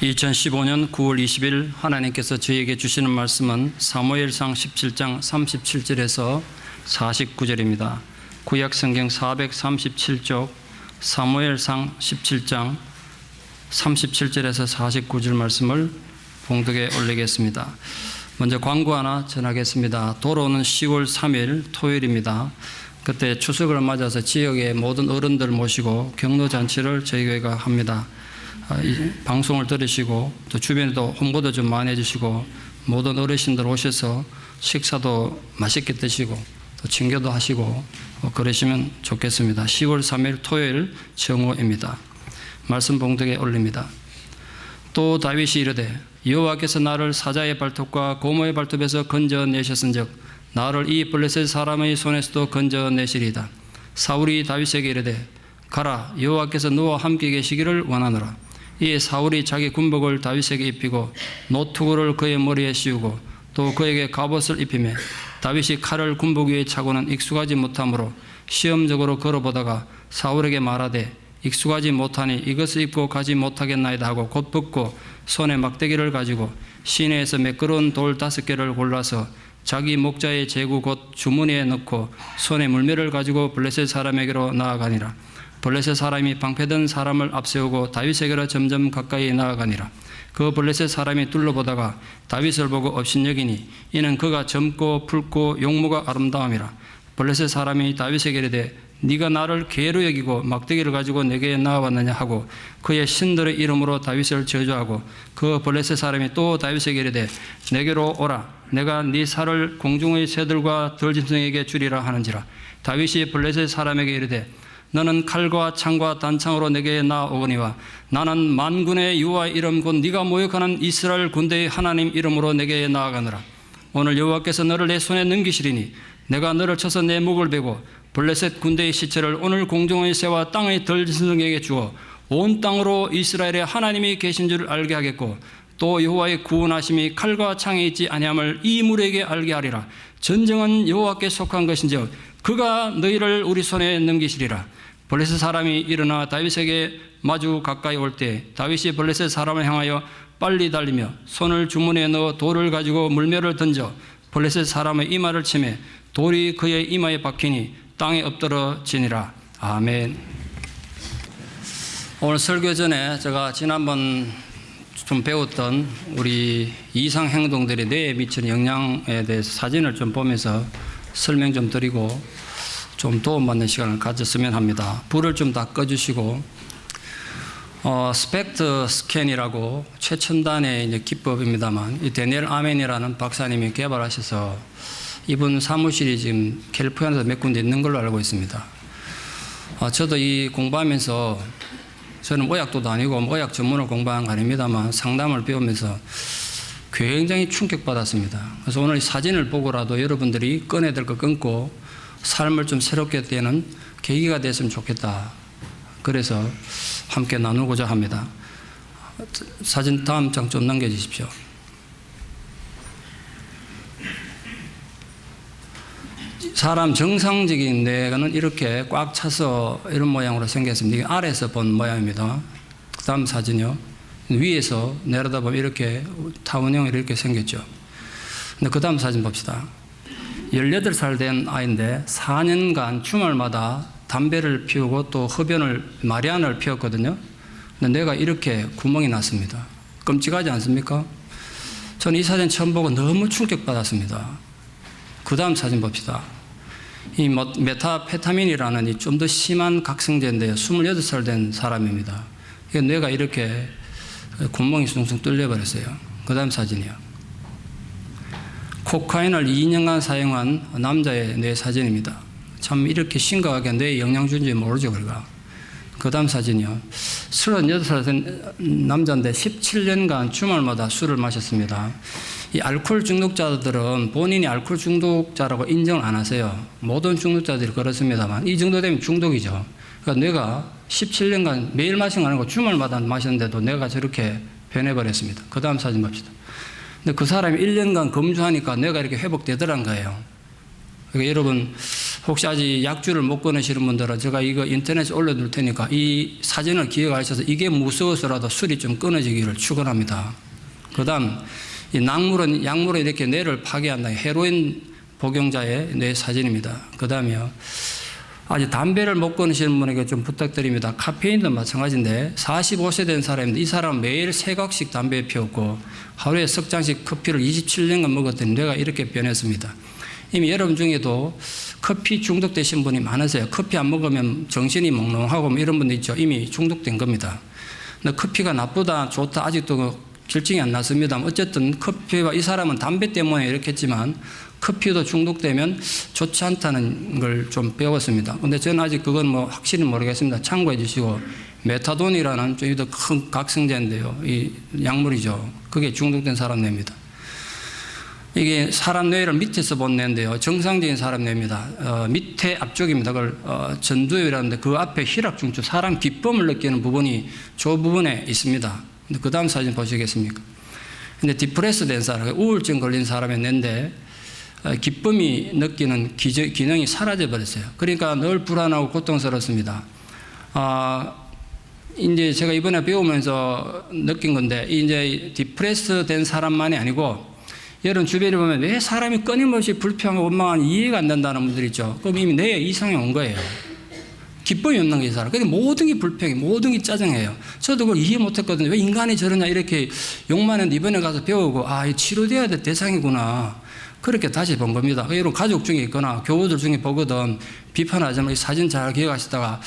2015년 9월 20일 하나님께서 저에게 주시는 말씀은 사무엘상 17장 37절에서 49절입니다. 구약성경 437쪽 사무엘상 17장 37절에서 49절 말씀을 봉독에 올리겠습니다. 먼저 광고 하나 전하겠습니다. 돌아오는 10월 3일 토요일입니다. 그때 추석을 맞아서 지역의 모든 어른들 모시고 경로잔치를 저희 교회가 합니다. 이 방송을 들으시고 또 주변에도 홍보도 좀 많이 해주시고 모든 어르신들 오셔서 식사도 맛있게 드시고 또 친교도 하시고 그러시면 좋겠습니다. 10월 3일 토요일 정오입니다. 말씀 봉독에 올립니다. 또 다윗이 이르되 여호와께서 나를 사자의 발톱과 고모의 발톱에서 건져내셨은즉 나를 이 블레셋 사람의 손에서도 건져내시리이다. 사울이 다윗에게 이르되 가라, 여호와께서 너와 함께 계시기를 원하노라. 이에 사울이 자기 군복을 다윗에게 입히고 노투구를 그의 머리에 씌우고 또 그에게 갑옷을 입히매 다윗이 칼을 군복 위에 차고는 익숙하지 못하므로 시험적으로 걸어보다가 사울에게 말하되 익숙하지 못하니 이것을 입고 가지 못하겠나이다 하고 곧 벗고 손에 막대기를 가지고 시내에서 매끄러운 돌 5개를 골라서 자기 목자의 제구 곧 주머니에 넣고 손에 물매를 가지고 블레셋 사람에게로 나아가니라. 블레셋 사람이 방패든 사람을 앞세우고 다윗에게로 점점 가까이 나아가니라. 그 블레셋 사람이 둘러보다가 다윗을 보고 업신여기니 이는 그가 젊고 붉고 용모가 아름다움이라. 블레셋 사람이 다윗에게 이르되 네가 나를 개로 여기고 막대기를 가지고 내게 나아왔느냐 하고 그의 신들의 이름으로 다윗을 저주하고 그 블레셋 사람이 또 다윗에게 이르되 내게로 오라. 내가 네 살을 공중의 새들과 들짐승에게 주리라 하는지라. 다윗이 블레셋 사람에게 이르되 너는 칼과 창과 단창으로 내게 나아오거니와 나는 만군의 여호와의 이름 곧 네가 모욕하는 이스라엘 군대의 하나님 이름으로 내게 나아가노라. 오늘 여호와께서 너를 내 손에 넘기시리니 내가 너를 쳐서 내 목을 베고 블레셋 군대의 시체를 오늘 공중의 새와 땅의 들짐승에게 주어 온 땅으로 이스라엘의 하나님이 계신 줄 알게 하겠고 또 여호와의 구원하심이 칼과 창에 있지 아니함을 이 무리에게 알게 하리라. 전쟁은 여호와께 속한 것인즉 그가 너희를 우리 손에 넘기시리라. 블레셋 사람이 일어나 다윗에게 마주 가까이 올 때 다윗이 블레셋 사람을 향하여 빨리 달리며 손을 주머니에 넣어 돌을 가지고 물매를 던져 블레셋 사람의 이마를 치매 돌이 그의 이마에 박히니 땅에 엎드러지니라. 아멘. 오늘 설교 전에 제가 지난번 좀 배웠던 우리 이상 행동들이 뇌에 미치는 영향에 대해서 사진을 좀 보면서 설명 좀 드리고 좀 도움받는 시간을 가졌으면 합니다. 불을 좀 다 꺼주시고 스펙트 스캔이라고 최첨단의 이제 기법입니다만 이 데니엘 아멘이라는 박사님이 개발하셔서 이분 사무실이 지금 캘리포니아에서 몇 군데 있는 걸로 알고 있습니다. 저도 이 공부하면서 저는 의학도도 아니고 의학 전문을 공부한 거 아닙니다만 상담을 배우면서 굉장히 충격받았습니다. 그래서 오늘 이 사진을 보고라도 여러분들이 꺼내야 될 거 끊고 삶을 좀 새롭게 되는 계기가 됐으면 좋겠다. 그래서 함께 나누고자 합니다. 사진 다음 장 좀 넘겨주십시오. 사람 정상적인 뇌는 이렇게 꽉 차서 이런 모양으로 생겼습니다. 이게 아래에서 본 모양입니다. 그 다음 사진이요. 위에서 내려다보면 이렇게 타원형으로 이렇게 생겼죠. 근데 그 다음 사진 봅시다. 18살 된 아이인데 4년간 주말마다 담배를 피우고 또 마리안을 피웠거든요. 근데 뇌가 이렇게 구멍이 났습니다. 끔찍하지 않습니까? 저는 이 사진 처음 보고 너무 충격받았습니다. 그 다음 사진 봅시다. 이 메타페타민이라는 이 좀 더 심한 각성제인데요. 28살 된 사람입니다. 뇌가 이렇게 구멍이 숭숭 뚫려버렸어요. 그 다음 사진이요. 코카인을 2년간 사용한 남자의 뇌 사진입니다. 참 이렇게 심각하게 뇌에 영향 준지 모르죠, 그러니까. 그 다음 사진이요. 38살 된 남자인데 17년간 주말마다 술을 마셨습니다. 이 알코올 중독자들은 본인이 알코올 중독자라고 인정을 안 하세요. 모든 중독자들이 그렇습니다만 이 정도 되면 중독이죠. 그러니까 뇌가 17년간 매일 마신 거 아니고 주말마다 마셨는데도 뇌가 저렇게 변해버렸습니다. 그 다음 사진 봅시다. 근데 그 사람이 1년간 검주하니까 뇌가 이렇게 회복되더란 거예요. 그러니까 여러분 혹시 아직 약주를 못 끊으시는 분들은 제가 이거 인터넷에 올려둘 테니까 이 사진을 기억하셔서 이게 무서워서라도 술이 좀 끊어지기를 축원합니다. 그 다음, 이 약물은 이렇게 뇌를 파괴한다. 헤로인 복용자의 뇌 사진입니다. 그 다음에요. 아직 담배를 못 끊으시는 분에게 좀 부탁드립니다. 카페인도 마찬가지인데 45세 된 사람인데 이 사람은 매일 3각씩 담배 피웠고 하루에 석 잔씩 커피를 27년간 먹었더니 뇌가 이렇게 변했습니다. 이미 여러분 중에도 커피 중독되신 분이 많으세요. 커피 안 먹으면 정신이 몽롱하고 뭐 이런 분도 있죠. 이미 중독된 겁니다. 근데 커피가 나쁘다 좋다 아직도 결정이 안 났습니다. 어쨌든 커피와 이 사람은 담배 때문에 이렇게 했지만 커피도 중독되면 좋지 않다는 걸 좀 배웠습니다. 근데 저는 아직 그건 뭐 확실히 모르겠습니다. 참고해 주시고 메타돈이라는 좀 더 큰 각성제인데요. 이 약물이죠. 그게 중독된 사람 뇌입니다. 이게 사람 뇌를 밑에서 본 뇌인데요. 정상적인 사람 뇌입니다. 밑에 앞쪽입니다. 그걸 전두엽이라는데 그 앞에 희락중추 사람 기쁨을 느끼는 부분이 저 부분에 있습니다. 근데 그 다음 사진 보시겠습니까? 근데 디프레스 된 사람, 우울증 걸린 사람의 뇌인데 기쁨이 느끼는 기능이 사라져 버렸어요. 그러니까 늘 불안하고 고통스럽습니다. 이제 제가 이번에 배우면서 느낀 건데, 이제 디프레스 된 사람만이 아니고, 여러분 주변에 보면 왜 사람이 끊임없이 불평하고 원망하는 이해가 안 된다는 분들 있죠. 그럼 이미 뇌에 이상이 온 거예요. 기쁨이 없는 게 이 사람. 그러니까 모든 게 불평이, 모든 게 짜증해요. 저도 그걸 이해 못 했거든요. 왜 인간이 저러냐, 이렇게 욕만 했는데 이번에 가서 배우고, 이 치료돼야 될 대상이구나. 그렇게 다시 본 겁니다. 여러분 가족 중에 있거나 교우들 중에 보거든 비판하지 말고 이 사진 잘 기억하시다가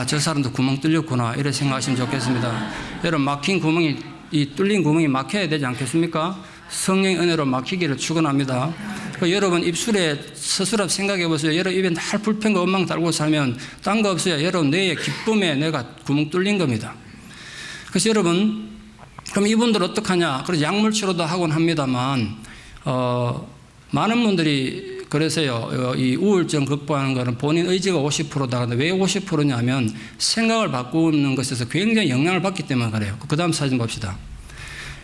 저 사람도 구멍 뚫렸구나 이렇게 생각하시면 좋겠습니다. 여러분 막힌 구멍이 이 뚫린 구멍이 막혀야 되지 않겠습니까? 성령의 은혜로 막히기를 축원합니다. 여러분 입술에 스스로 생각해 보세요. 여러분 입에 날 불평과 원망 달고 살면 딴 거 없어요. 여러분 뇌의 기쁨에 내가 구멍 뚫린 겁니다. 그래서 여러분 그럼 이분들 어떡하냐? 그래서 약물 치료도 하곤 합니다만 많은 분들이 그러세요. 이 우울증 극복하는 것은 본인 의지가 50%다. 왜 50%냐면 생각을 바꾸는 것에서 굉장히 영향을 받기 때문에 그래요. 그 다음 사진 봅시다.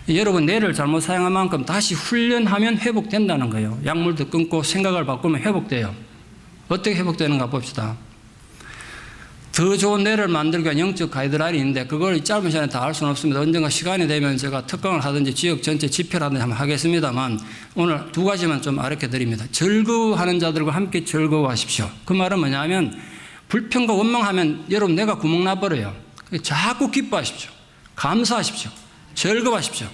여러분 뇌를 잘못 사용한 만큼 다시 훈련하면 회복된다는 거예요. 약물도 끊고 생각을 바꾸면 회복돼요. 어떻게 회복되는가 봅시다. 더 좋은 뇌를 만들기 위한 영적 가이드라인이 있는데 그걸 이 짧은 시간에 다 알 수는 없습니다. 언젠가 시간이 되면 제가 특강을 하든지 지역 전체 집회를 하든지 한번 하겠습니다만 오늘 두 가지만 좀 알려 드립니다. 즐거워하는 자들과 함께 즐거워하십시오. 그 말은 뭐냐면 불평과 원망하면 여러분 뇌가 구멍 나버려요. 자꾸 기뻐하십시오. 감사하십시오. 즐거워하십시오.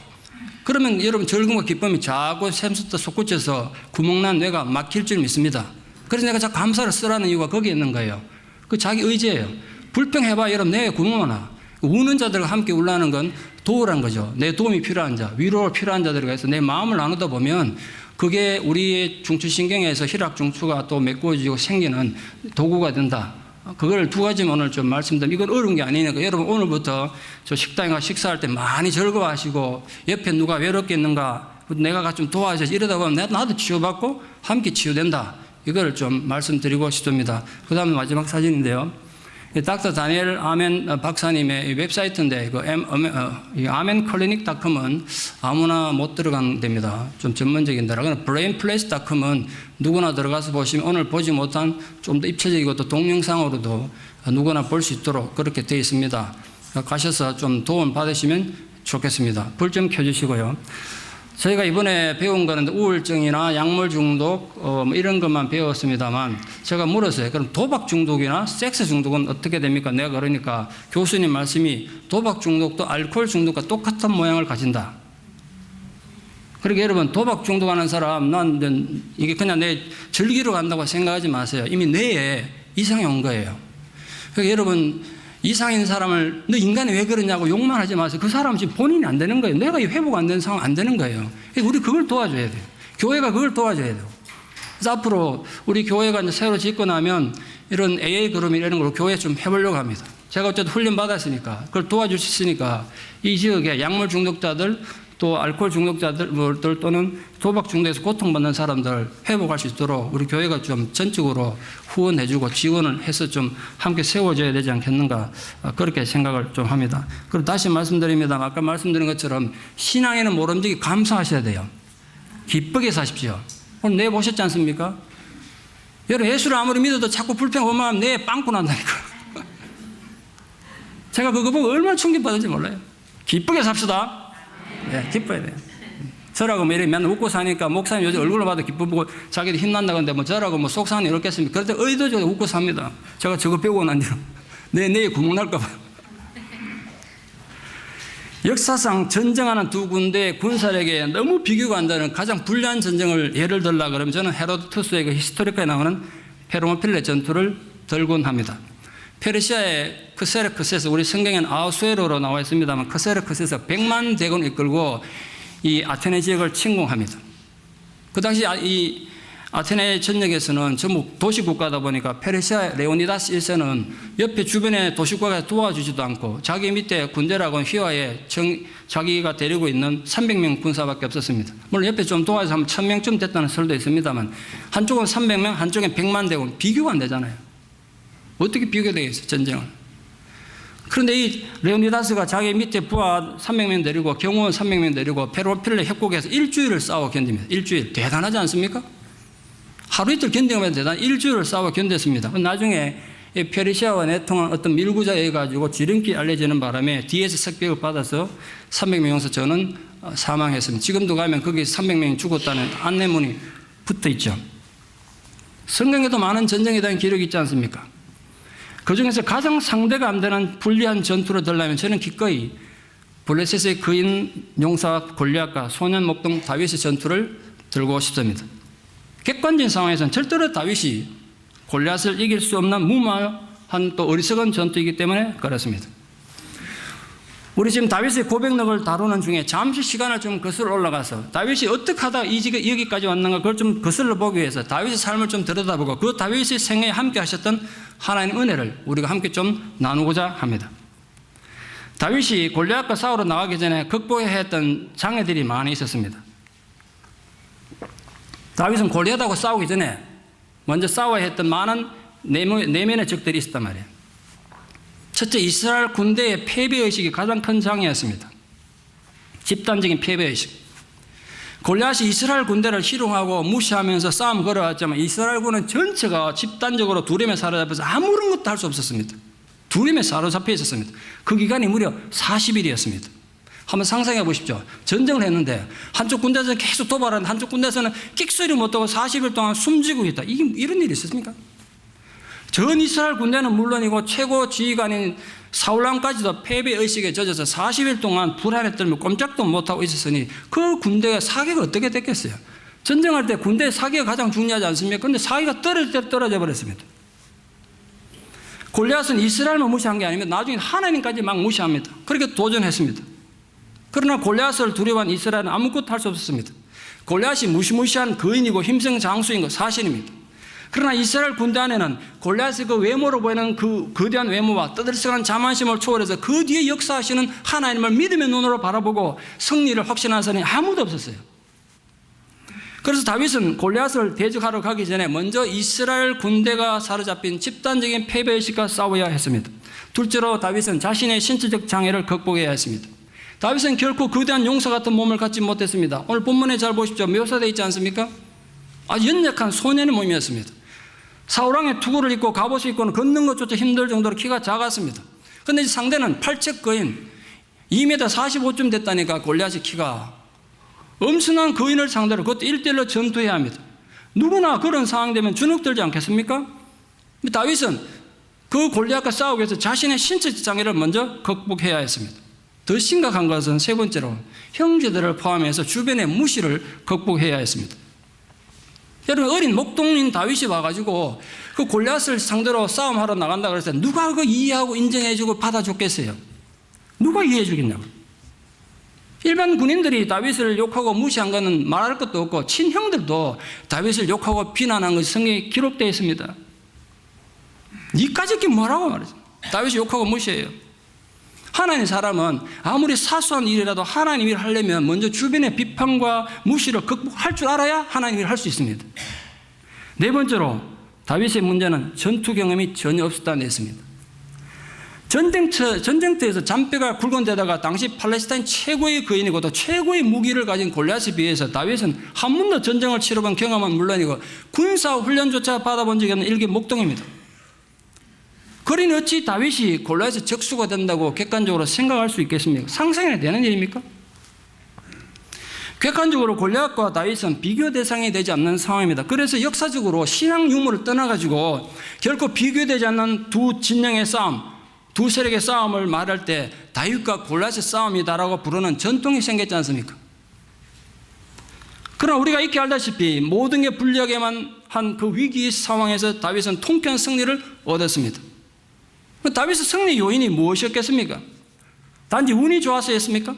그러면 여러분 즐거움과 기쁨이 자꾸 샘솟다 솟구쳐서 구멍난 뇌가 막힐 줄 믿습니다. 그래서 내가 자꾸 감사를 쓰라는 이유가 거기에 있는 거예요. 그 자기 의지예요. 불평해봐 여러분 뇌에 구멍 나. 우는 자들과 함께 울라는 건 도우라는 거죠. 내 도움이 필요한 자, 위로가 필요한 자들과 해서 내 마음을 나누다 보면 그게 우리의 중추신경에서 희락중추가 또 메꿔지고 생기는 도구가 된다. 그걸 두 가지만 오늘 좀 말씀드리면 이건 어려운 게 아니니까 여러분 오늘부터 저 식당에 가 식사할 때 많이 즐거워하시고 옆에 누가 외롭겠는가 내가 좀 도와줘야지 이러다 보면 나도 치유받고 함께 치유된다. 이걸 좀 말씀드리고 싶습니다. 그 다음에 마지막 사진인데요. 닥터 다니엘 아멘 박사님의 웹사이트인데 아멘클리닉.com은 아무나 못 들어가는 데입니다. 좀 전문적인 데라. 그러나 brainplace.com은 누구나 들어가서 보시면 오늘 보지 못한 좀 더 입체적이고 또 동영상으로도 누구나 볼 수 있도록 그렇게 되어 있습니다. 가셔서 좀 도움 받으시면 좋겠습니다. 불 좀 켜주시고요. 저희가 이번에 배운 거는 우울증이나 약물 중독 이런 것만 배웠습니다만 제가 물었어요. 그럼 도박 중독이나 섹스 중독은 어떻게 됩니까? 내가 그러니까 교수님 말씀이 도박 중독도 알코올 중독과 똑같은 모양을 가진다. 그러니까 여러분 도박 중독하는 사람 난 이게 그냥 내 즐기러 간다고 생각하지 마세요. 이미 뇌에 이상이 온 거예요. 그러니까 여러분 이상인 사람을 너 인간이 왜 그러냐고 욕만 하지 마세요. 그 사람은 지금 본인이 안 되는 거예요. 내가 회복 안 되는 상황 안 되는 거예요. 우리 그걸 도와줘야 돼요. 교회가 그걸 도와줘야 돼요. 그래서 앞으로 우리 교회가 이제 새로 짓고 나면 이런 AA 그룹이 이런 걸로 교회 좀 해보려고 합니다. 제가 어쨌든 훈련 받았으니까 그걸 도와줄 수 있으니까 이 지역에 약물 중독자들 또 알코올 중독자들 또는 도박 중독에서 고통받는 사람들 회복할 수 있도록 우리 교회가 좀 전적으로 후원해주고 지원을 해서 좀 함께 세워줘야 되지 않겠는가 그렇게 생각을 좀 합니다. 그리고 다시 말씀드립니다. 아까 말씀드린 것처럼 신앙에는 모름지기 감사하셔야 돼요. 기쁘게 사십시오. 오늘 내 보셨지 않습니까? 여러분, 예수를 아무리 믿어도 자꾸 불평하면 내 빵꾸 난다니까. 제가 그거 보고 얼마나 충격받은지 몰라요. 기쁘게 삽시다. 네, 기뻐야 돼요. 저라고 뭐 이렇게 맨날 웃고 사니까 목사님 요즘 얼굴을 봐도 기쁘고 자기도 힘난다고 하는데 뭐 저라고 뭐 속상이 이렇겠습니까? 그럴 때 의도적으로 웃고 삽니다. 제가 저거 배우고 난 뒤로 내일 구멍 날까봐. 역사상 전쟁하는 두 군대의 군사력에 너무 비교가 안 되는 가장 불리한 전쟁을 예를 들라 그러면 저는 헤로도투스의 그 히스토리카에 나오는 페르모필레 전투를 들곤 합니다. 페르시아의 크세르크세스, 우리 성경에는 아수에로로 나와 있습니다만 크세르크세스 100만 대군을 이끌고 이 아테네 지역을 침공합니다. 그 당시 이 아테네 전역에서는 전부 도시국가다 보니까 페르시아 레오니다스 1세는 옆에 주변의 도시국가가 도와주지도 않고 자기 밑에 군대라고는 휘하에 자기가 데리고 있는 300명 군사밖에 없었습니다. 물론 옆에 좀 도와서 한 1000명쯤 됐다는 설도 있습니다만 한쪽은 300명, 한쪽은 100만 대군, 비교가 안 되잖아요. 어떻게 비교되겠어요, 전쟁은. 그런데 이 레오니다스가 자기 밑에 부하 300명 데리고 경호원 300명 데리고 페르모필레 협곡에서 일주일을 싸워 견딥니다. 일주일. 대단하지 않습니까? 하루 이틀 견디면 대단 일주일을 싸워 견뎠습니다. 나중에 페르시아와 내통한 어떤 밀구자에 가지고 지름길 알려지는 바람에 뒤에서 석벽을 받아서 300명에서 저는 사망했습니다. 지금도 가면 거기 300명이 죽었다는 안내문이 붙어 있죠. 성경에도 많은 전쟁에 대한 기록이 있지 않습니까? 그 중에서 가장 상대가 안 되는 불리한 전투를 들려면 저는 기꺼이 블레셋의 거인 용사 골리앗과 소년 목동 다윗의 전투를 들고 싶습니다. 객관적인 상황에서는 절대로 다윗이 골리앗을 이길 수 없는 무모한 또 어리석은 전투이기 때문에 그렇습니다. 우리 지금 다윗의 고백록을 다루는 중에 잠시 시간을 좀 거슬러 올라가서 다윗이 어떻게 하다가 여기까지 왔는가 그걸 좀 거슬러 보기 위해서 다윗의 삶을 좀 들여다보고 그 다윗의 생애에 함께 하셨던 하나님의 은혜를 우리가 함께 좀 나누고자 합니다. 다윗이 골리앗과 싸우러 나가기 전에 극복해야 했던 장애들이 많이 있었습니다. 다윗은 골리앗하고 싸우기 전에 먼저 싸워야 했던 많은 내면의 적들이 있었단 말이에요. 첫째, 이스라엘 군대의 패배의식이 가장 큰 장애였습니다. 집단적인 패배의식. 골리앗이 이스라엘 군대를 희롱하고 무시하면서 싸움 걸어왔지만 이스라엘군은 전체가 집단적으로 두려움에 사로잡혀서 아무런 것도 할 수 없었습니다. 두려움에 사로잡혀 있었습니다. 그 기간이 무려 40일이었습니다. 한번 상상해 보십시오. 전쟁을 했는데 한쪽 군대에서는 계속 도발하는데 한쪽 군대에서는 끽소리 못하고 40일 동안 숨지고 있다. 이런 일이 있었습니까? 전 이스라엘 군대는 물론이고 최고 지휘관인 사울왕까지도 패배의식에 젖어서 40일 동안 불안에 떨며 꼼짝도 못하고 있었으니 그 군대의 사기가 어떻게 됐겠어요? 전쟁할 때 군대의 사기가 가장 중요하지 않습니까? 그런데 사기가 떨어져 버렸습니다. 골리앗은 이스라엘만 무시한 게 아니면 나중에 하나님까지 막 무시합니다. 그렇게 도전했습니다. 그러나 골리앗을 두려워한 이스라엘은 아무것도 할 수 없었습니다. 골리앗이 무시무시한 거인이고 힘성 장수인 것 사실입니다. 그러나 이스라엘 군대 안에는 골리앗의 그 외모로 보이는 그 거대한 외모와 떠들썩한 자만심을 초월해서 그 뒤에 역사하시는 하나님을 믿음의 눈으로 바라보고 승리를 확신하는 사람이 아무도 없었어요. 그래서 다윗은 골리앗을 대적하러 가기 전에 먼저 이스라엘 군대가 사로잡힌 집단적인 패배의식과 싸워야 했습니다. 둘째로 다윗은 자신의 신체적 장애를 극복해야 했습니다. 다윗은 결코 거대한 용사 같은 몸을 갖지 못했습니다. 오늘 본문에 잘 보십시오. 묘사되어 있지 않습니까? 아주 연약한 소년의 몸이었습니다. 사울왕의 투구를 입고 갑옷을 입고는 걷는 것조차 힘들 정도로 키가 작았습니다. 그런데 상대는 팔척 거인 2m 45쯤 됐다니까 골리앗의 키가 엄청난 거인을 상대로 그것도 1대1로 전투해야 합니다. 누구나 그런 상황 되면 주눅들지 않겠습니까? 다윗은 그 골리앗과 싸우기 위해서 자신의 신체적 장애를 먼저 극복해야 했습니다. 더 심각한 것은 세 번째로 형제들을 포함해서 주변의 무시를 극복해야 했습니다. 여러분, 어린 목동인 다윗이 와가지고 그 골리앗을 상대로 싸움하러 나간다 그랬을 때 누가 그거 이해하고 인정해주고 받아줬겠어요? 누가 이해해주겠냐고. 일반 군인들이 다윗을 욕하고 무시한 것은 말할 것도 없고 친형들도 다윗을 욕하고 비난한 것이 성경에 기록되어 있습니다. 니까지 뭐라고 말이죠. 다윗이 욕하고 무시해요. 하나님의 사람은 아무리 사소한 일이라도 하나님 일을 하려면 먼저 주변의 비판과 무시를 극복할 줄 알아야 하나님 일을 할 수 있습니다. 네 번째로 다윗의 문제는 전투 경험이 전혀 없었다는 데였습니다. 전쟁터에서 잔뼈가 굵은 데다가 당시 팔레스타인 최고의 거인이고 또 최고의 무기를 가진 골리앗에 비해서 다윗은 한 번도 전쟁을 치러본 경험은 물론이고 군사 훈련조차 받아본 적이 없는 일개 목동입니다. 그러니 어찌 다윗이 골리앗의 적수가 된다고 객관적으로 생각할 수 있겠습니까? 상상이 되는 일입니까? 객관적으로 골리앗과 다윗은 비교 대상이 되지 않는 상황입니다. 그래서 역사적으로 신앙 유무를 떠나가지고 결코 비교되지 않는 두 진영의 싸움, 두 세력의 싸움을 말할 때 다윗과 골리앗의 싸움이다라고 부르는 전통이 생겼지 않습니까? 그러나 우리가 익히 알다시피 모든 게 불리하게만 한 그 위기 상황에서 다윗은 통쾌한 승리를 얻었습니다. 다윗의 승리 요인이 무엇이었겠습니까? 단지 운이 좋아서였습니까?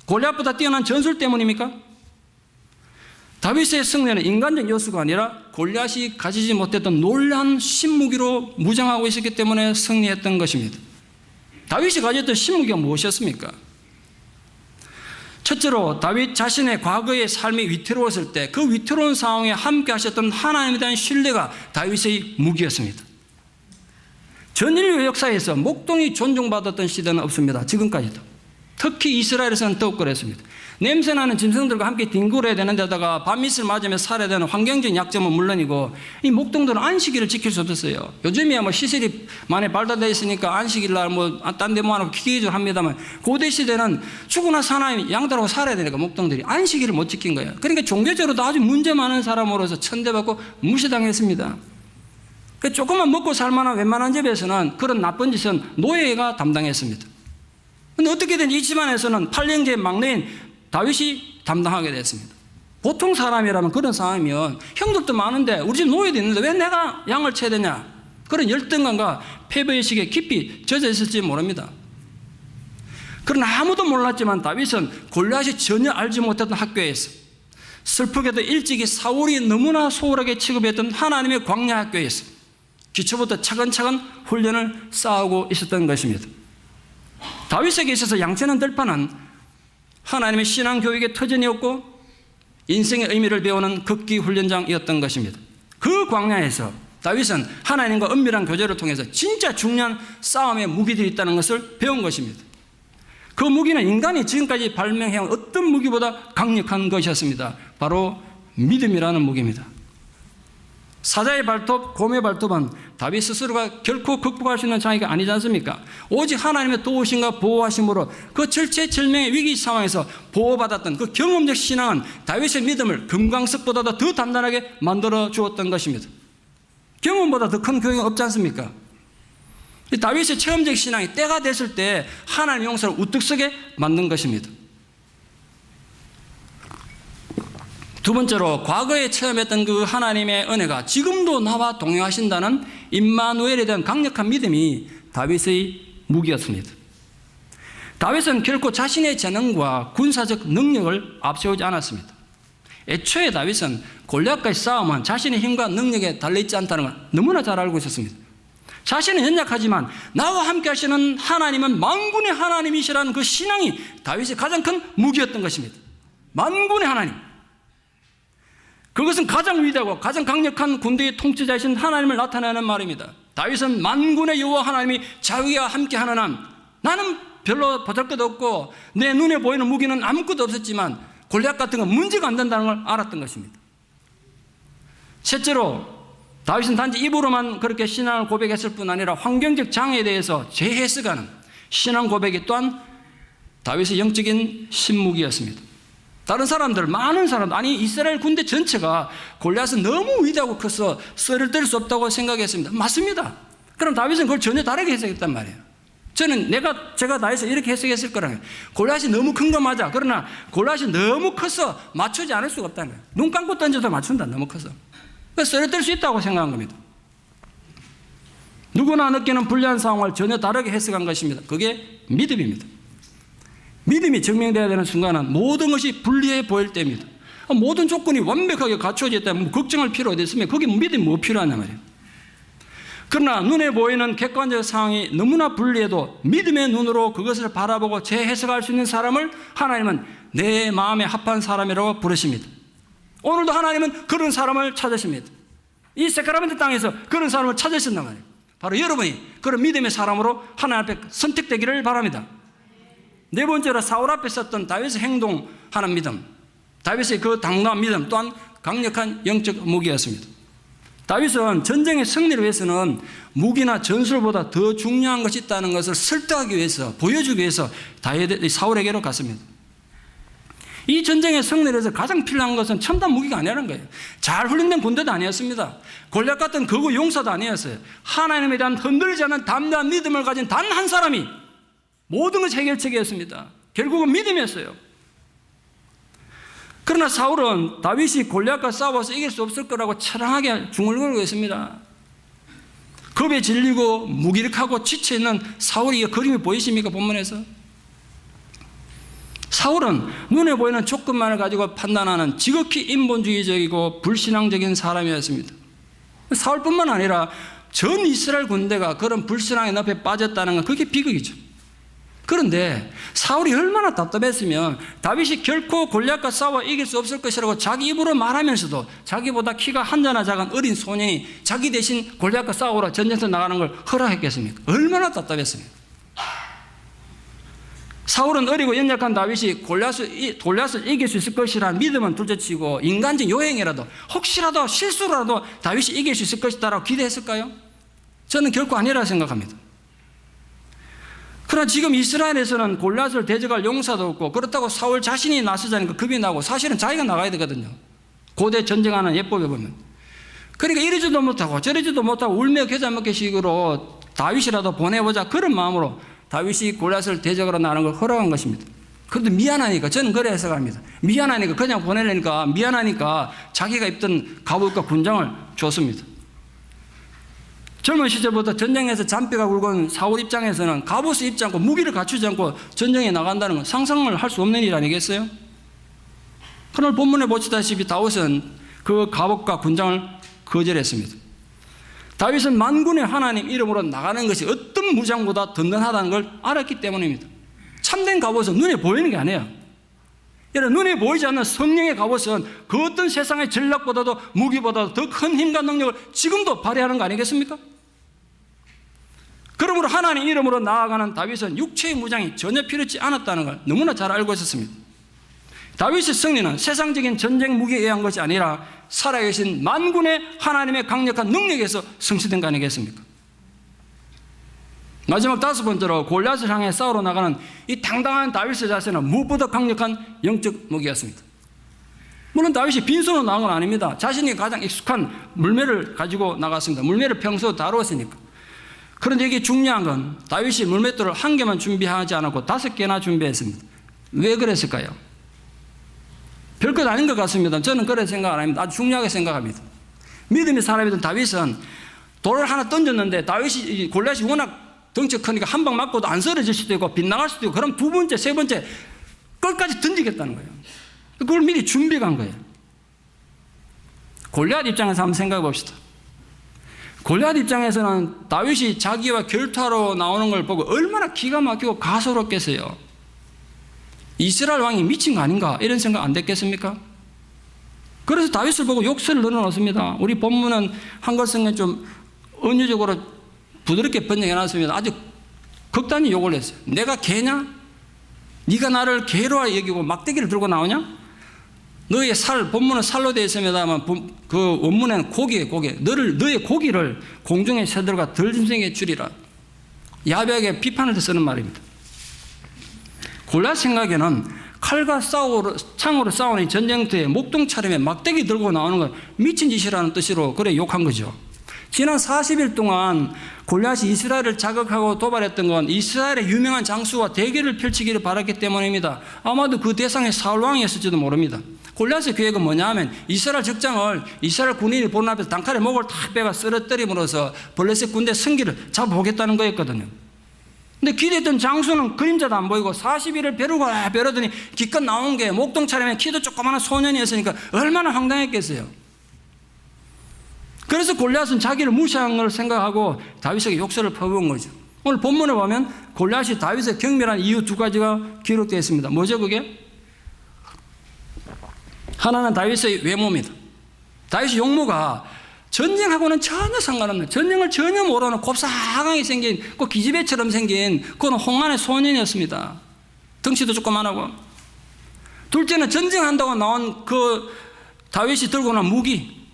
골리앗보다 뛰어난 전술 때문입니까? 다윗의 승리는 인간적 요소가 아니라 골리앗이 가지지 못했던 놀라운 신무기로 무장하고 있었기 때문에 승리했던 것입니다. 다윗이 가졌던 신무기가 무엇이었습니까? 첫째로 다윗 자신의 과거의 삶이 위태로웠을 때 그 위태로운 상황에 함께 하셨던 하나님에 대한 신뢰가 다윗의 무기였습니다. 전 인류 역사에서 목동이 존중받았던 시대는 없습니다. 지금까지도. 특히 이스라엘에서는 더욱 그랬습니다. 냄새나는 짐승들과 함께 뒹굴어야 되는 데다가 밤이슬 맞으며 살아야 되는 환경적 약점은 물론이고 이 목동들은 안식일을 지킬 수 없었어요. 요즘이야 뭐 시설이 많이 발달되어 있으니까 안식일날 딴 데 모아놓고 기계적으로 합니다만 고대 시대는 죽으나 사나 양들하고 살아야 되니까 목동들이 안식일을 못 지킨 거예요. 그러니까 종교적으로도 아주 문제 많은 사람으로서 천대받고 무시당했습니다. 조금만 먹고 살만한 웬만한 집에서는 그런 나쁜 짓은 노예가 담당했습니다. 근데 어떻게든 이 집안에서는 8형제의 막내인 다윗이 담당하게 됐습니다. 보통 사람이라면 그런 상황이면 형들도 많은데 우리 집 노예도 있는데 왜 내가 양을 쳐야 되냐, 그런 열등감과 패배의식에 깊이 젖어 있을지 모릅니다. 그러나 아무도 몰랐지만 다윗은 골리앗이 전혀 알지 못했던 학교에서, 슬프게도 일찍이 사울이 너무나 소홀하게 취급했던 하나님의 광야 학교에서 기초부터 차근차근 훈련을 쌓아오고 있었던 것입니다. 다윗에게 있어서 양치는 들판은 하나님의 신앙교육의 터전이었고 인생의 의미를 배우는 극기 훈련장이었던 것입니다. 그 광야에서 다윗은 하나님과 은밀한 교제를 통해서 진짜 중요한 싸움의 무기들이 있다는 것을 배운 것입니다. 그 무기는 인간이 지금까지 발명해온 어떤 무기보다 강력한 것이었습니다. 바로 믿음이라는 무기입니다. 사자의 발톱, 곰의 발톱은 다윗 스스로가 결코 극복할 수 있는 장애가 아니지 않습니까? 오직 하나님의 도우심과 보호하심으로 그 절체절명의 위기 상황에서 보호받았던 그 경험적 신앙은 다윗의 믿음을 금강석보다도 더 단단하게 만들어 주었던 것입니다. 경험보다 더 큰 교육은 없지 않습니까? 다윗의 체험적 신앙이 때가 됐을 때 하나님의 용서를 우뚝 서게 만든 것입니다. 두 번째로 과거에 체험했던 그 하나님의 은혜가 지금도 나와 동행하신다는 임마누엘에 대한 강력한 믿음이 다윗의 무기였습니다. 다윗은 결코 자신의 재능과 군사적 능력을 앞세우지 않았습니다. 애초에 다윗은 골리앗과의 싸움은 자신의 힘과 능력에 달려있지 않다는 걸 너무나 잘 알고 있었습니다. 자신은 연약하지만 나와 함께 하시는 하나님은 만군의 하나님이시라는 그 신앙이 다윗의 가장 큰 무기였던 것입니다. 만군의 하나님, 그것은 가장 위대하고 가장 강력한 군대의 통치자이신 하나님을 나타내는 말입니다. 다윗은 만군의 여호와 하나님이 자기와 함께하는 한, 나는 별로 보잘것도 없고 내 눈에 보이는 무기는 아무것도 없었지만 골리앗 같은 건 문제가 안 된다는 걸 알았던 것입니다. 셋째로 다윗은 단지 입으로만 그렇게 신앙을 고백했을 뿐 아니라 환경적 장애에 대해서 재해석하는 신앙 고백이 또한 다윗의 영적인 신무기였습니다. 다른 사람들, 많은 사람들, 아니 이스라엘 군대 전체가 골리앗은 너무 위대하고 커서 썰을 뗄 수 없다고 생각했습니다. 맞습니다. 그럼 다윗은 그걸 전혀 다르게 해석했단 말이에요. 저는 제가 다윗을 이렇게 해석했을 거라고요. 골리앗이 너무 큰 거 맞아. 그러나 골리앗이 너무 커서 맞추지 않을 수가 없다는 거예요. 눈 감고 던져도 맞춘다, 너무 커서. 그래서 썰을 뗄 수 있다고 생각한 겁니다. 누구나 느끼는 불리한 상황을 전혀 다르게 해석한 것입니다. 그게 믿음입니다. 믿음이 증명되어야 되는 순간은 모든 것이 불리해 보일 때입니다. 모든 조건이 완벽하게 갖춰져 있다면 걱정할 필요 어디 있으면 거기 믿음이 뭐 필요하냐 말이에요. 그러나 눈에 보이는 객관적 상황이 너무나 불리해도 믿음의 눈으로 그것을 바라보고 재해석할 수 있는 사람을 하나님은 내 마음에 합한 사람이라고 부르십니다. 오늘도 하나님은 그런 사람을 찾으십니다. 이 세카라멘트 땅에서 그런 사람을 찾으신단 말이에요. 바로 여러분이 그런 믿음의 사람으로 하나님 앞에 선택되기를 바랍니다. 네 번째로 사울 앞에 썼던 다윗의 행동하는 믿음, 다윗의 그 당당한 믿음 또한 강력한 영적 무기였습니다. 다윗은 전쟁의 승리를 위해서는 무기나 전술보다 더 중요한 것이 있다는 것을 설득하기 위해서, 보여주기 위해서 사울에게로 갔습니다. 이 전쟁의 승리를 위해서 가장 필요한 것은 첨단 무기가 아니라는 거예요. 잘 훈련된 군대도 아니었습니다. 골리앗 같은 거구 용사도 아니었어요. 하나님에 대한 흔들리지 않는 담대한 믿음을 가진 단 한 사람이 모든 것이 해결책이었습니다. 결국은 믿음이었어요. 그러나 사울은 다윗이 골리앗과 싸워서 이길 수 없을 거라고 처량하게 중얼거리고 있습니다. 겁에 질리고 무기력하고 지쳐있는 사울의 이 그림이 보이십니까? 본문에서 사울은 눈에 보이는 조건만을 가지고 판단하는 지극히 인본주의적이고 불신앙적인 사람이었습니다. 사울뿐만 아니라 전 이스라엘 군대가 그런 불신앙의 늪에 빠졌다는 건 그게 비극이죠. 그런데 사울이 얼마나 답답했으면 다윗이 결코 골리앗과 싸워 이길 수 없을 것이라고 자기 입으로 말하면서도 자기보다 키가 한자나 작은 어린 소년이 자기 대신 골리앗과 싸우러 전쟁터 나가는 걸 허락했겠습니까? 얼마나 답답했습니까? 사울은 어리고 연약한 다윗이 골리앗을 이길 수 있을 것이라는 믿음은 둘째치고 인간적 요행이라도 혹시라도 실수라도 다윗이 이길 수 있을 것이다라고 기대했을까요? 저는 결코 아니라 생각합니다. 그러나 지금 이스라엘에서는 골리앗을 대적할 용사도 없고 그렇다고 사울 자신이 나서자니까 겁이 나고 사실은 자기가 나가야 되거든요. 고대 전쟁하는 예법에 보면. 그러니까 이러지도 못하고 저러지도 못하고 울며 겨자 먹기 식으로 다윗이라도 보내보자 그런 마음으로 다윗이 골리앗을 대적하러 나가는 걸 허락한 것입니다. 그런데 미안하니까 저는 그래 해석합니다. 미안하니까 그냥 보내려니까 미안하니까 자기가 입던 갑옷과 군장을 줬습니다. 젊은 시절부터 전쟁에서 잔뼈가 굵은 사울 입장에서는 갑옷을 입지 않고 무기를 갖추지 않고 전쟁에 나간다는 건 상상을 할 수 없는 일 아니겠어요? 그러나 본문에 보시다시피 다윗은 그 갑옷과 군장을 거절했습니다. 다윗은 만군의 하나님 이름으로 나가는 것이 어떤 무장보다 든든하다는 걸 알았기 때문입니다. 참된 갑옷은 눈에 보이는 게 아니에요. 여러분, 눈에 보이지 않는 성령의 갑옷은 그 어떤 세상의 전략보다도 무기보다도 더 큰 힘과 능력을 지금도 발휘하는 거 아니겠습니까? 그러므로 하나님 이름으로 나아가는 다윗은 육체의 무장이 전혀 필요치 않았다는 걸 너무나 잘 알고 있었습니다. 다윗의 승리는 세상적인 전쟁 무기에 의한 것이 아니라 살아계신 만군의 하나님의 강력한 능력에서 성취된 거 아니겠습니까? 마지막 다섯 번째로 골리앗을 향해 싸우러 나가는 이 당당한 다윗의 자세는 무엇보다 강력한 영적 무기였습니다. 물론 다윗이 빈손으로 나간 건 아닙니다. 자신이 가장 익숙한 물매를 가지고 나갔습니다. 물매를 평소 다루었으니까. 그런데 이게 중요한 건 다윗이 물맷돌을 한 개만 준비하지 않았고 5개나 준비했습니다. 왜 그랬을까요? 별것 아닌 것 같습니다. 저는 그렇게 생각 안 합니다. 아주 중요하게 생각합니다. 믿음의 사람이던 다윗은 돌을 하나 던졌는데 다윗이 골리앗이 워낙 덩치가 크니까 한 방 맞고도 안 쓰러질 수도 있고 빗나갈 수도 있고 그럼 두 번째, 세 번째 끝까지 던지겠다는 거예요. 그걸 미리 준비해 간 거예요. 골리앗 입장에서 한번 생각해 봅시다. 골리앗 입장에서는 다윗이 자기와 결투하러 나오는 걸 보고 얼마나 기가 막히고 가소롭겠어요. 이스라엘 왕이 미친 거 아닌가 이런 생각 안 됐겠습니까? 그래서 다윗을 보고 욕설을 넣어놓습니다. 우리 본문은 한글 성경 좀 은유적으로 부드럽게 번역해놨습니다. 아주 극단히 욕을 했어요. 내가 개냐? 네가 나를 개로 여기고 막대기를 들고 나오냐? 너의 살, 본문은 살로 되어 있습니다만 그 원문에는 고기예요, 고기. 너의 고기를 공중의 새들과 들짐승에게 주리라. 야비하게 비판을 쓰는 말입니다. 골리앗 생각에는 칼과 창으로 싸우는 전쟁터에 목동차림에 막대기 들고 나오는 건 미친 짓이라는 뜻으로 그래 욕한 거죠. 지난 40일 동안 골리앗이 이스라엘을 자극하고 도발했던 건 이스라엘의 유명한 장수와 대결을 펼치기를 바랐기 때문입니다. 아마도 그 대상이 사울왕이었을지도 모릅니다. 골리앗의 계획은 뭐냐 하면 이스라엘 적장을 이스라엘 군인이 보는 앞에서 단칼에 목을 탁 빼가 쓰러뜨림으로써 블레셋 군대 승기를 잡아보겠다는 거였거든요. 근데 기대했던 장수는 그림자도 안 보이고 40일을 벼르더니 기껏 나온 게 목동 차림에 키도 조그마한 소년이었으니까 얼마나 황당했겠어요. 그래서 골리앗은 자기를 무시한 걸 생각하고 다윗에게 욕설을 퍼부은 거죠. 오늘 본문에 보면 골리앗이 다윗의 경멸한 이유 두 가지가 기록되어 있습니다. 뭐죠 그게? 하나는 다윗의 외모입니다. 다윗의 용모가 전쟁하고는 전혀 상관없는, 전쟁을 전혀 모르는 곱상하게 생긴 그 기집애처럼 생긴 그건 홍안의 소년이었습니다. 덩치도 조그만하고. 둘째는 전쟁한다고 나온 그 다윗이 들고 난 무기,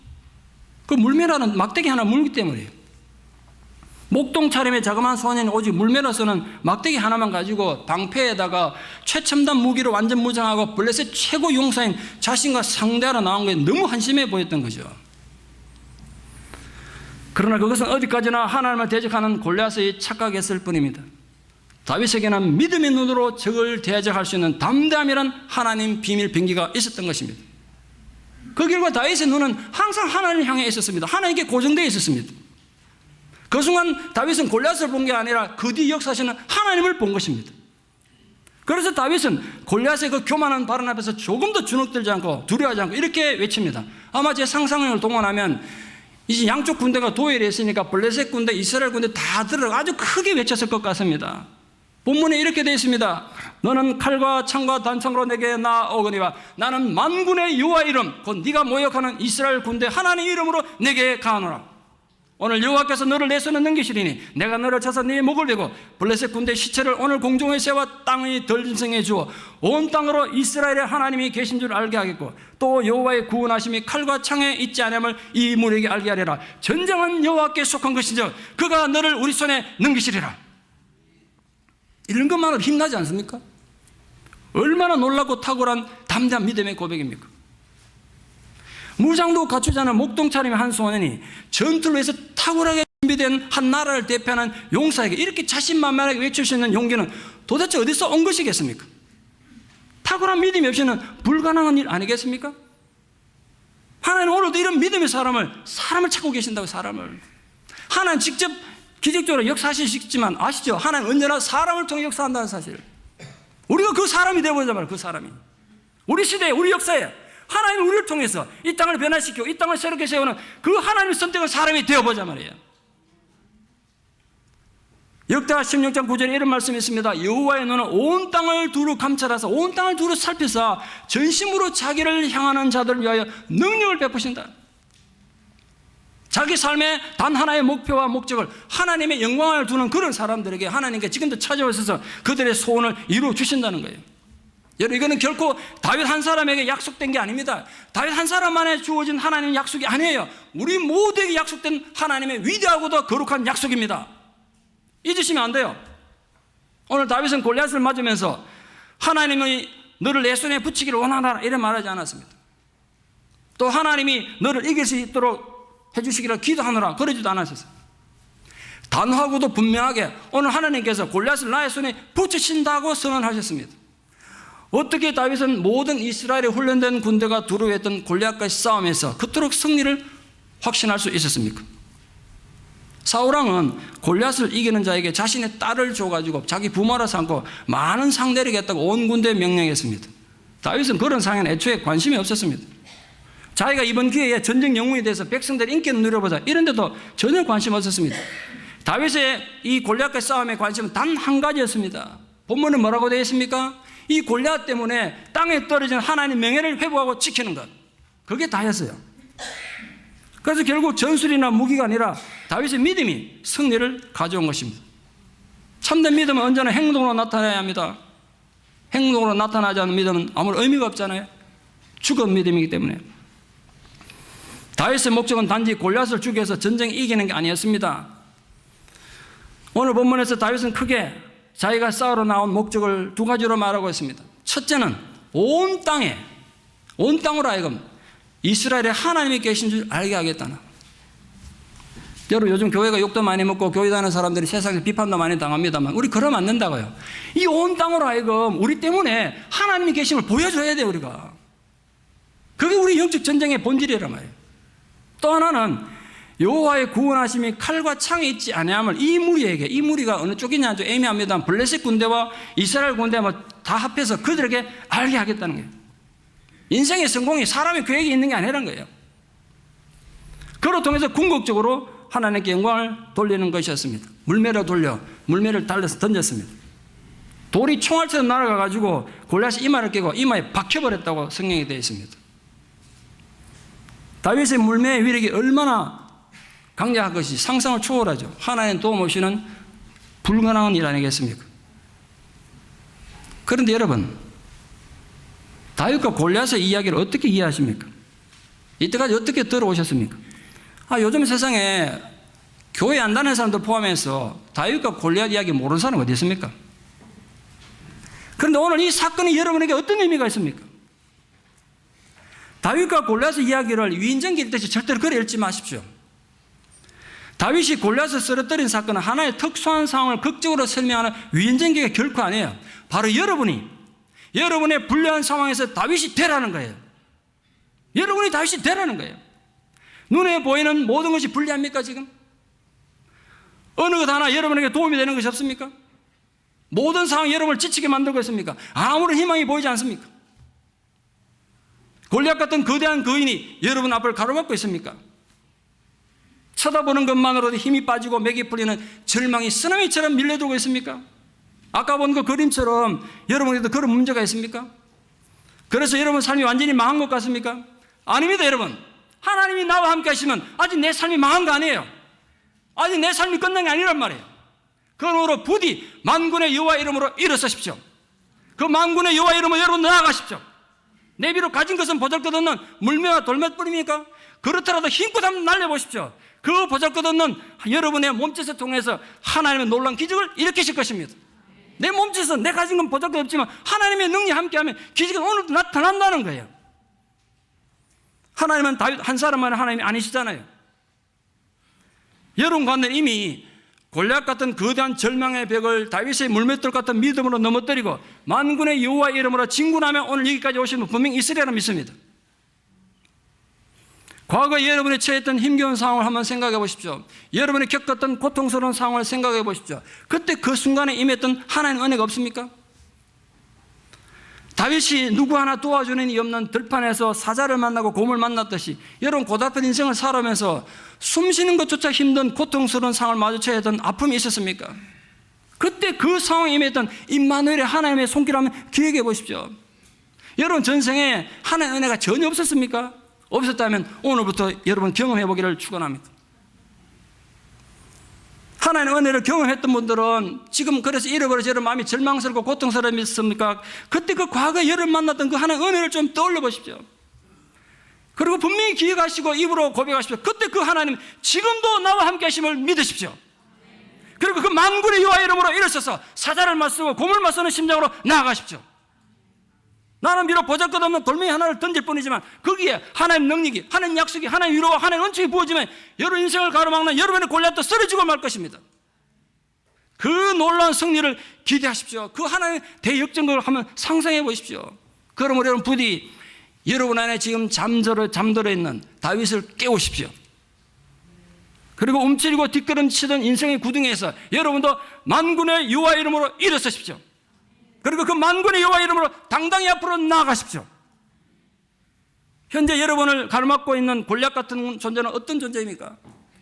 그 물매라는 막대기 하나 물기 때문이에요. 목동 차림의 자그마한 소년이 오직 물매로서는 막대기 하나만 가지고 방패에다가 최첨단 무기로 완전 무장하고 블레셋 최고 용사인 자신과 상대하러 나온 게 너무 한심해 보였던 거죠. 그러나 그것은 어디까지나 하나님을 대적하는 골리앗의 착각이었을 뿐입니다. 다윗에게는 믿음의 눈으로 적을 대적할 수 있는 담대함이란 하나님 비밀 병기가 있었던 것입니다. 그 결과 다윗의 눈은 항상 하나님을 향해 있었습니다. 하나님께 고정되어 있었습니다. 그 순간 다윗은 골리앗을 본 게 아니라 그 뒤 역사하시는 하나님을 본 것입니다. 그래서 다윗은 골리앗의 그 교만한 발언 앞에서 조금도 주눅들지 않고 두려워하지 않고 이렇게 외칩니다. 아마 제 상상력을 동원하면 이제 양쪽 군대가 도열이 있으니까 블레셋 군대, 이스라엘 군대 다 들어가 아주 크게 외쳤을 것 같습니다. 본문에 이렇게 되어 있습니다. 너는 칼과 창과 단창으로 내게 나오거니와 나는 만군의 여호와 이름 곧 네가 모욕하는 이스라엘 군대 하나님 이름으로 내게 가노라. 오늘 여호와께서 너를 내 손에 넘기시리니 내가 너를 쳐서 네 목을 베고 블레셋 군대 시체를 오늘 공중에 세워 땅의 덜짐승에 주어 온 땅으로 이스라엘의 하나님이 계신 줄 알게 하겠고 또 여호와의 구원하심이 칼과 창에 있지 않음을 이 무리에게 알게 하리라. 전쟁은 여호와께 속한 것인즉 그가 너를 우리 손에 넘기시리라. 이런 것만으로 힘나지 않습니까? 얼마나 놀랍고 탁월한 담대한 믿음의 고백입니까? 무장도 갖추지 않은 목동 차림의 한 소년이 전투를 위해서 탁월하게 준비된 한 나라를 대표하는 용사에게 이렇게 자신만만하게 외칠 수 있는 용기는 도대체 어디서 온 것이겠습니까? 탁월한 믿음이 없이는 불가능한 일 아니겠습니까? 하나님 오늘도 이런 믿음의 사람을 찾고 계신다고. 사람을 하나님 직접 기적적으로 역사하시지만 아시죠? 하나님 언제나 사람을 통해 역사한다는 사실. 우리가 그 사람이 되어보자 말이에요. 그 사람이 우리 시대에 우리 역사에 하나님이 우리를 통해서 이 땅을 변화시키고 이 땅을 새롭게 세우는 그 하나님의 선택한 사람이 되어보자 말이에요. 역대하 16장 9절에 이런 말씀이 있습니다. 여호와의 눈은 온 땅을 두루 감찰하사 온 땅을 두루 살펴사 전심으로 자기를 향하는 자들을 위하여 능력을 베푸신다. 자기 삶의 단 하나의 목표와 목적을 하나님의 영광을 두는 그런 사람들에게 하나님께 지금도 찾아오셔서 그들의 소원을 이루어 주신다는 거예요. 여러분, 이거는 결코 다윗 한 사람에게 약속된 게 아닙니다. 다윗 한 사람만에 주어진 하나님의 약속이 아니에요. 우리 모두에게 약속된 하나님의 위대하고도 거룩한 약속입니다. 잊으시면 안 돼요. 오늘 다윗은 골리앗을 맞으면서 하나님이 너를 내 손에 붙이기를 원하노라 이런 말하지 않았습니다. 또 하나님이 너를 이길 수 있도록 해주시기를 기도하노라 그러지도 않았었어요. 단호하고도 분명하게 오늘 하나님께서 골리앗을 나의 손에 붙이신다고 선언하셨습니다. 어떻게 다윗은 모든 이스라엘의 훈련된 군대가 두루했던 골리앗과의 싸움에서 그토록 승리를 확신할 수 있었습니까? 사울왕은 골리앗을 이기는 자에게 자신의 딸을 줘가지고 자기 부모라 삼고 많은 상대를 겠다고 온 군대에 명령했습니다. 다윗은 그런 상황에 애초에 관심이 없었습니다. 자기가 이번 기회에 전쟁 영웅이 돼서 백성들의 인기를 누려보자 이런 데도 전혀 관심 없었습니다. 다윗의 이 골리앗과의 싸움의 관심은 단 한 가지였습니다. 본문은 뭐라고 되어 있습니까? 이 골리앗 때문에 땅에 떨어진 하나님의 명예를 회복하고 지키는 것. 그게 다였어요. 그래서 결국 전술이나 무기가 아니라 다윗의 믿음이 승리를 가져온 것입니다. 참된 믿음은 언제나 행동으로 나타나야 합니다. 행동으로 나타나지 않는 믿음은 아무런 의미가 없잖아요. 죽은 믿음이기 때문에. 다윗의 목적은 단지 골리앗을 죽여서 전쟁에 이기는 게 아니었습니다. 오늘 본문에서 다윗은 크게 자기가 싸우러 나온 목적을 두 가지로 말하고 있습니다. 첫째는 온 땅으로 하여금 이스라엘에 하나님이 계신 줄 알게 하겠다는. 여러분 요즘 교회가 욕도 많이 먹고 교회 다니는 사람들이 세상에서 비판도 많이 당합니다만 우리 그러면 안 된다고요. 이 온 땅으로 하여금 우리 때문에 하나님이 계심을 보여줘야 돼요. 우리가. 그게 우리 영적 전쟁의 본질이란 말이에요. 또 하나는 여호와의 구원하심이 칼과 창에 있지 아니함을 이 무리에게, 이 무리가 어느 쪽이냐 좀 애매합니다만 블레셋 군대와 이스라엘 군대와 다 합해서 그들에게 알게 하겠다는 거예요. 인생의 성공이 사람의 계획이 있는 게 아니라는 거예요. 그로 통해서 궁극적으로 하나님께 영광을 돌리는 것이었습니다. 물매를 돌려 물매를 달려서 던졌습니다. 돌이 총알처럼 날아가가지고 골리앗이 이마를 깨고 이마에 박혀버렸다고 성경에 되어 있습니다. 다윗의 물매의 위력이 얼마나 강력한 것이 상상을 초월하죠. 하나님 도움 없이는 불가능한 일 아니겠습니까? 그런데 여러분, 다윗과 골리앗의 이야기를 어떻게 이해하십니까? 이때까지 어떻게 들어오셨습니까? 요즘 세상에 교회 안 다니는 사람들 포함해서 다윗과 골리앗 이야기 모르는 사람 어디 있습니까? 그런데 오늘 이 사건이 여러분에게 어떤 의미가 있습니까? 다윗과 골리앗의 이야기를 위인전기 읽듯이 절대로 그래 읽지 마십시오. 다윗이 골리앗을 쓰러뜨린 사건은 하나의 특수한 상황을 극적으로 설명하는 위인전기가 결코 아니에요. 바로 여러분의 불리한 상황에서 다윗이 되라는 거예요. 여러분이 다윗이 되라는 거예요. 눈에 보이는 모든 것이 불리합니까 지금? 어느 것 하나 여러분에게 도움이 되는 것이 없습니까? 모든 상황이 여러분을 지치게 만들고 있습니까? 아무런 희망이 보이지 않습니까? 골리앗 같은 거대한 거인이 여러분 앞을 가로막고 있습니까? 쳐다보는 것만으로도 힘이 빠지고 맥이 풀리는 절망이 쓰나미처럼 밀려들고 있습니까? 아까 본 그 그림처럼 여러분에게도 그런 문제가 있습니까? 그래서 여러분 삶이 완전히 망한 것 같습니까? 아닙니다 여러분. 하나님이 나와 함께 하시면 아직 내 삶이 망한 거 아니에요. 아직 내 삶이 끝난 게 아니란 말이에요. 그러므로 부디 만군의 여호와 이름으로 일어서십시오. 그 만군의 여호와 이름으로 여러분 나아가십시오. 내 비록 가진 것은 보잘것없는 물매와 돌맷불입니까? 그렇더라도 힘껏 한번 날려보십시오. 그 보잘것없는 여러분의 몸짓을 통해서 하나님의 놀라운 기적을 일으키실 것입니다. 내 몸짓에서 내 가진 건 보잘것없지만 하나님의 능력이 함께하면 기적은 오늘도 나타난다는 거예요. 하나님은 다윗 한 사람만의 하나님이 아니시잖아요. 여러분 가운데 이미 골리앗 같은 거대한 절망의 벽을 다윗의 물맷돌 같은 믿음으로 넘어뜨리고 만군의 여호와 이름으로 진군하며 오늘 여기까지 오신 분 분명히 있으리라 믿습니다. 과거에 여러분이 처했던 힘겨운 상황을 한번 생각해 보십시오. 여러분이 겪었던 고통스러운 상황을 생각해 보십시오. 그때 그 순간에 임했던 하나님의 은혜가 없습니까? 다윗이 누구 하나 도와주는 이 없는 들판에서 사자를 만나고 곰을 만났듯이 여러분 고달픈 인생을 살아오면서 숨쉬는 것조차 힘든 고통스러운 상황을 마주쳐야 했던 아픔이 있었습니까? 그때 그 상황에 임했던 임마누엘의 하나님의 손길을 한번 기억해 보십시오. 여러분 전생에 하나님의 은혜가 전혀 없었습니까? 없었다면 오늘부터 여러분 경험해 보기를 축원합니다. 하나님의 은혜를 경험했던 분들은 지금 그래서 잃어버려서 여러분 마음이 절망스럽고 고통스럽습니까? 그때 그 과거에 여러분 만났던 그 하나님의 은혜를 좀 떠올려 보십시오. 그리고 분명히 기억하시고 입으로 고백하십시오. 그때 그 하나님 지금도 나와 함께 하심을 믿으십시오. 그리고 그 만군의 여호와 이름으로 일어서서 사자를 맞서고 곰을 맞서는 심장으로 나아가십시오. 나는 비록 보잘것없는 돌멩이 하나를 던질 뿐이지만 거기에 하나님 능력이, 하나님 약속이, 하나님 위로와 하나님 은총이 부어지면 여러분 인생을 가로막는 여러분의 골리앗도 쓰러지고 말 것입니다. 그 놀라운 승리를 기대하십시오. 그 하나님의 대역전극을 한번 상상해 보십시오. 그러므로 여러분 부디 여러분 안에 지금 잠들어 있는 다윗을 깨우십시오. 그리고 움츠리고 뒷걸음치던 인생의 구덩이에서 여러분도 만군의 여호와 이름으로 일어서십시오. 그리고 그 만군의 여호와 이름으로 당당히 앞으로 나아가십시오. 현재 여러분을 가로막고 있는 골리앗 같은 존재는 어떤 존재입니까?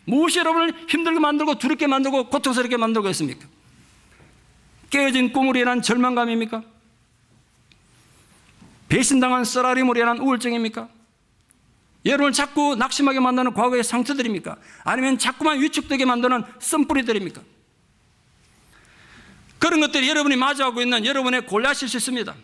무엇이 여러분을 힘들게 만들고 두렵게 만들고 고통스럽게 만들고 있습니까? 깨어진 꿈으로 인한 절망감입니까? 배신당한 쓰라림으로 인한 우울증입니까? 여러분을 자꾸 낙심하게 만드는 과거의 상처들입니까? 아니면 자꾸만 위축되게 만드는 쓴뿌리들입니까? 그런 것들이 여러분이 마주하고 있는 여러분의 골리앗일 수 있습니다.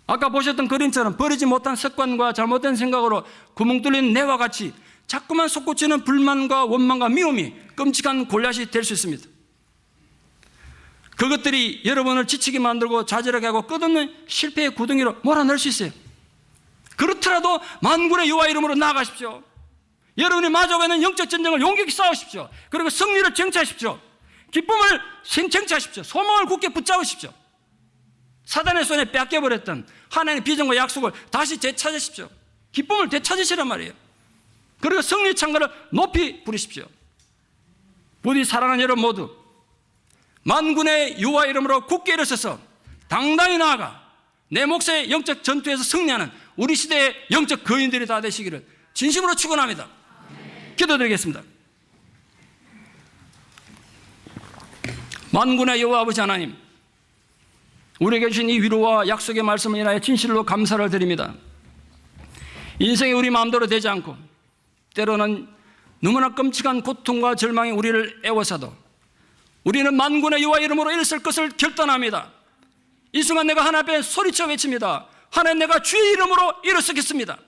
아까 보셨던 그림처럼 버리지 못한 습관과 잘못된 생각으로 구멍 뚫린 내와 같이 자꾸만 솟구치는 불만과 원망과 미움이 끔찍한 골리앗이 될 수 있습니다. 그것들이 여러분을 지치게 만들고 좌절하게 하고 끝없는 실패의 구덩이로 몰아넣을 수 있어요. 그렇더라도 만군의 여호와 이름으로 나아가십시오. 여러분이 마주하고 있는 영적 전쟁을 용기 있게 싸우십시오. 그리고 승리를 쟁취하십시오. 기쁨을 쟁취하십시오. 소망을 굳게 붙잡으십시오. 사단의 손에 뺏겨버렸던 하나님의 비전과 약속을 다시 되찾으십시오. 기쁨을 되찾으시란 말이에요. 그리고 승리 창가를 높이 부르십시오. 부디 사랑하는 여러분 모두 만군의 여호와 이름으로 굳게 일어서서 당당히 나아가 내 몫의 영적 전투에서 승리하는 우리 시대의 영적 거인들이 다 되시기를 진심으로 축원합니다. 기도드리겠습니다. 만군의 여호와 아버지 하나님, 우리에게 주신 이 위로와 약속의 말씀을 인하여 진실로 감사를 드립니다. 인생이 우리 마음대로 되지 않고 때로는 너무나 끔찍한 고통과 절망이 우리를 애워싸도 우리는 만군의 여호와 이름으로 일어설 것을 결단합니다. 이 순간 내가 하나님 앞에 소리쳐 외칩니다. 하나님, 내가 주의 이름으로 일어서겠습니다.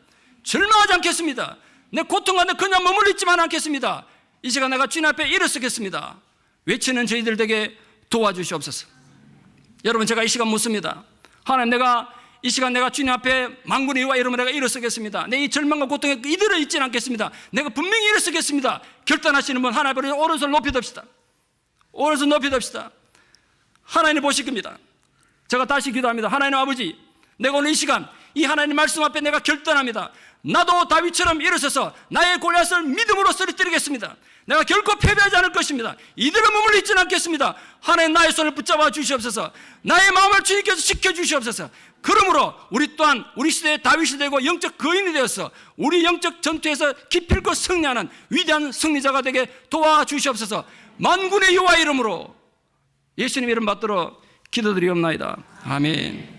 절망하지 않겠습니다. 내 고통 가운데 그냥 머물러 있지만 않겠습니다. 이 시간 내가 주님 앞에 일어서겠습니다. 외치는 저희들 되게 도와주시옵소서. 여러분, 제가 이 시간 묻습니다. 하나님, 내가 이 시간 내가 주님 앞에 만군의 여호와 이름으로 내가 일어서겠습니다. 내 이 절망과 고통에 이들어 있지는 않겠습니다. 내가 분명히 일어서겠습니다. 결단하시는 분 하나님 앞에 오른손 높이 듭시다. 오른손 높이 듭시다. 하나님 보실 겁니다. 제가 다시 기도합니다. 하나님 아버지, 내가 오늘 이 시간 이 하나님 말씀 앞에 내가 결단합니다. 나도 다윗처럼 일어서서 나의 골리앗을 믿음으로 쓰러뜨리겠습니다. 내가 결코 패배하지 않을 것입니다. 이대로 머물러 있지는 않겠습니다. 하나님, 나의 손을 붙잡아 주시옵소서. 나의 마음을 주님께서 지켜주시옵소서. 그러므로 우리 또한 우리 시대의 다윗이 되고 영적 거인이 되어서 우리 영적 전투에서 기필코 승리하는 위대한 승리자가 되게 도와주시옵소서. 만군의 여호와 이름으로 예수님 이름 받들어 기도드리옵나이다. 아멘.